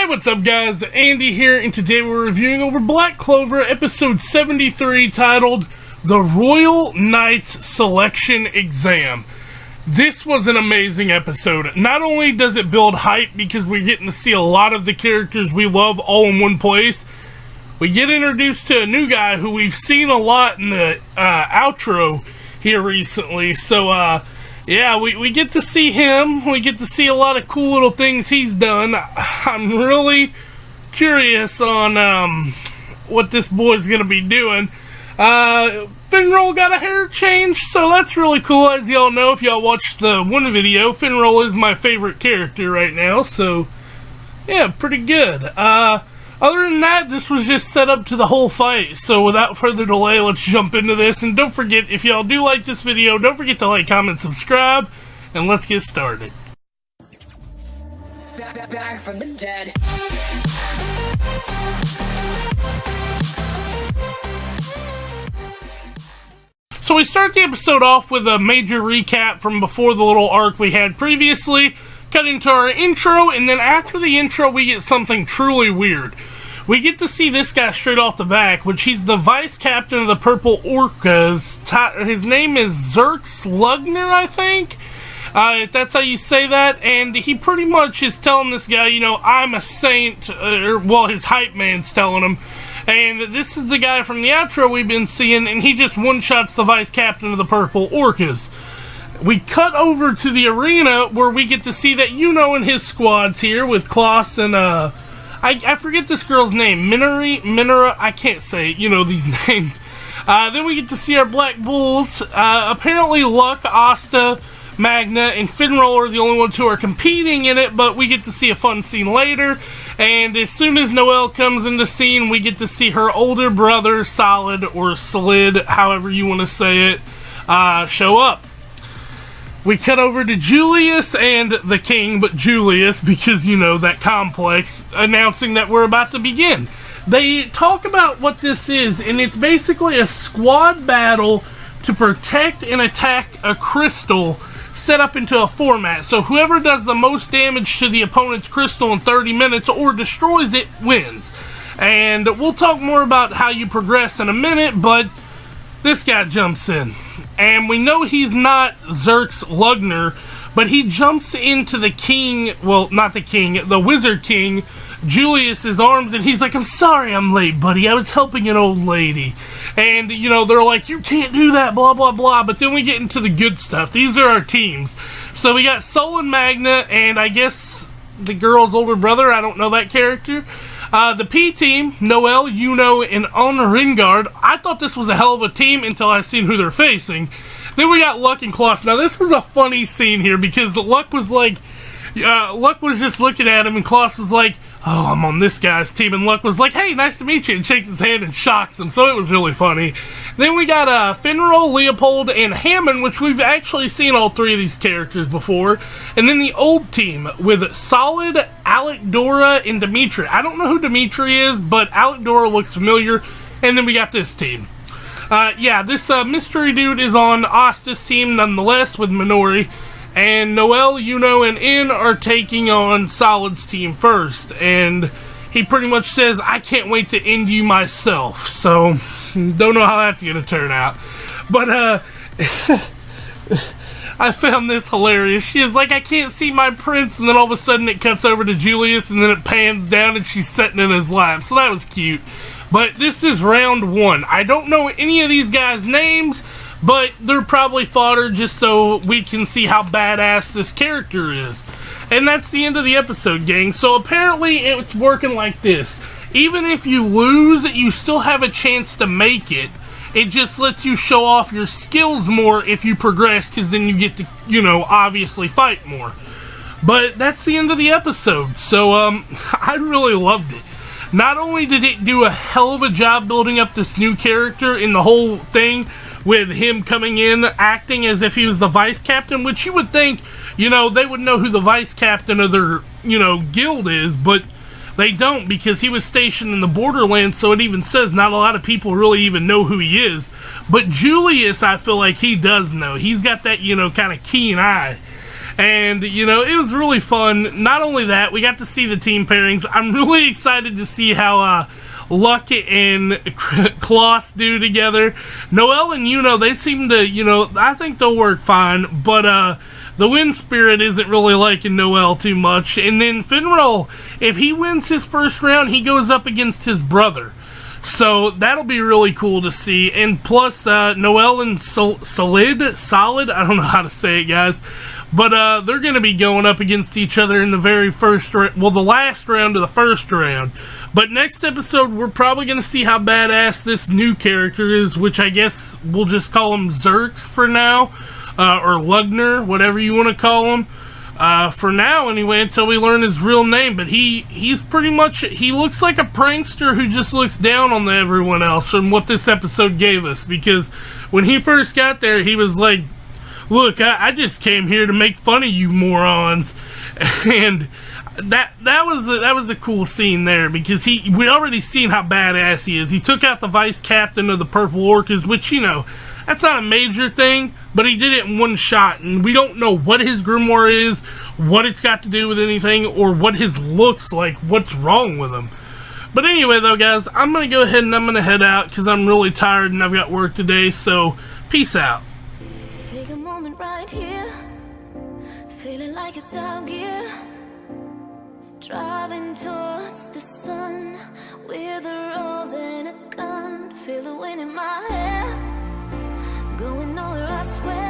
What's up guys, Andy here, and today we're reviewing over Black Clover, episode 73, titled The Royal Knights Selection Exam. This was an amazing episode. Not only does it build hype because we're getting to see a lot of the characters we love all in one place, we get introduced to a new guy who we've seen a lot in the outro here recently, so yeah, we get to see him. We get to see a lot of cool little things he's done. I'm really curious on what this boy's going to be doing. Finroll got a hair change, so that's really cool. As y'all know, if y'all watched the one video, Finroll is my favorite character right now, so yeah, pretty good. Other than that, this was just set up to the whole fight, so without further delay, let's jump into this. And don't forget, if y'all do like this video, don't forget to like, comment, subscribe, and let's get started. Back from the dead. So we start the episode off with a major recap from before the little arc we had previously, cut into our intro, and then after the intro we get something truly weird. We get to see this guy straight off the back, which he's the vice captain of the Purple Orcas. His name is Xerx Lügner, I think, if that's how you say that, and he pretty much is telling this guy, you know, I'm a saint, well, his hype man's telling him, and this is the guy from the outro we've been seeing, and he just one-shots the vice captain of the Purple Orcas. We cut over to the arena where we get to see that Yuno and his squad's here with Klaus and, I forget this girl's name, Minera, I can't say it, you know these names. Then we get to see our Black Bulls. Apparently Luck, Asta, Magna, and Finroll are the only ones who are competing in it, but we get to see a fun scene later. And as soon as Noelle comes in the scene, we get to see her older brother, Solid, or Slid, however you want to say it, show up. We cut over to Julius and the King, but Julius, because, you know, that complex, announcing that we're about to begin. They talk about what this is, and it's basically a squad battle to protect and attack a crystal set up into a format. So whoever does the most damage to the opponent's crystal in 30 minutes or destroys it wins. And we'll talk more about how you progress in a minute, but this guy jumps in. And we know he's not Xerx Lügner, but he jumps into the king, well, not the king, the Wizard King, Julius's arms, and he's like, I'm sorry I'm late, buddy, I was helping an old lady. And, you know, they're like, you can't do that, blah, blah, blah, but then we get into the good stuff. These are our teams. So we got Sol and Magna, and I guess the girl's older brother, I don't know that character. The P team, Noelle, Yuno, and Onringard. I thought this was a hell of a team until I seen who they're facing. Then we got Luck and Klaus. Now this was a funny scene here because Luck was like, Luck was just looking at him and Klaus was like, oh, I'm on this guy's team, and Luck was like, hey, nice to meet you, and shakes his hand and shocks him, so it was really funny. Then we got Finroll, Leopold, and Hammond, which we've actually seen all three of these characters before. And then the old team with Solid, Alec-Dora, and Dimitri. I don't know who Dimitri is, but Alec-Dora looks familiar. And then we got this team. Yeah, this mystery dude is on Asta's team nonetheless with Minori. And Noelle, Yuno, and In are taking on Solid's team first. And he pretty much says, I can't wait to end you myself. So, don't know how that's going to turn out. But, I found this hilarious. She is like, I can't see my prince. And then all of a sudden it cuts over to Julius. And then it pans down and she's sitting in his lap. So that was cute. But this is round one. I don't know any of these guys' names, but they're probably fodder just so we can see how badass this character is. And that's the end of the episode, gang. So apparently it's working like this. Even if you lose, you still have a chance to make it. It just lets you show off your skills more if you progress, because then you get to, you know, obviously fight more. But that's the end of the episode. So, I really loved it. Not only did it do a hell of a job building up this new character in the whole thing, with him coming in, acting as if he was the vice captain, which you would think, you know, they would know who the vice captain of their, you know, guild is, but they don't, because he was stationed in the borderlands, so it even says not a lot of people really even know who he is. But Julius, I feel like he does know. He's got that, you know, kind of keen eye. And, you know, it was really fun. Not only that, we got to see the team pairings. I'm really excited to see how Luck and Klaus do together. Noelle and Yuno, they seem to, you know, I think they'll work fine. But the Wind Spirit isn't really liking Noelle too much. And then Finral, if he wins his first round, he goes up against his brother. So that'll be really cool to see. And plus, Noelle and Solid, I don't know how to say it, guys. But they're going to be going up against each other in the very first the last round of the first round. But next episode, we're probably going to see how badass this new character is, which I guess we'll just call him Xerx for now. Or Lügner, whatever you want to call him. For now, anyway, until we learn his real name. But he's pretty much, he looks like a prankster who just looks down on everyone else from what this episode gave us. Because when he first got there, he was like, look, I just came here to make fun of you morons. And that was a cool scene there, because we already seen how badass he is. He took out the vice captain of the Purple Orcas, which, you know, that's not a major thing, but he did it in one shot, and we don't know what his grimoire is, what it's got to do with anything, or what his looks like, what's wrong with him. But anyway, though, guys, I'm going to go ahead and I'm going to head out, because I'm really tired and I've got work today, so peace out. Take a moment right here, feeling like it's out gear, driving towards the sun, with a rose and a gun, feel the wind in my hair, going nowhere I swear.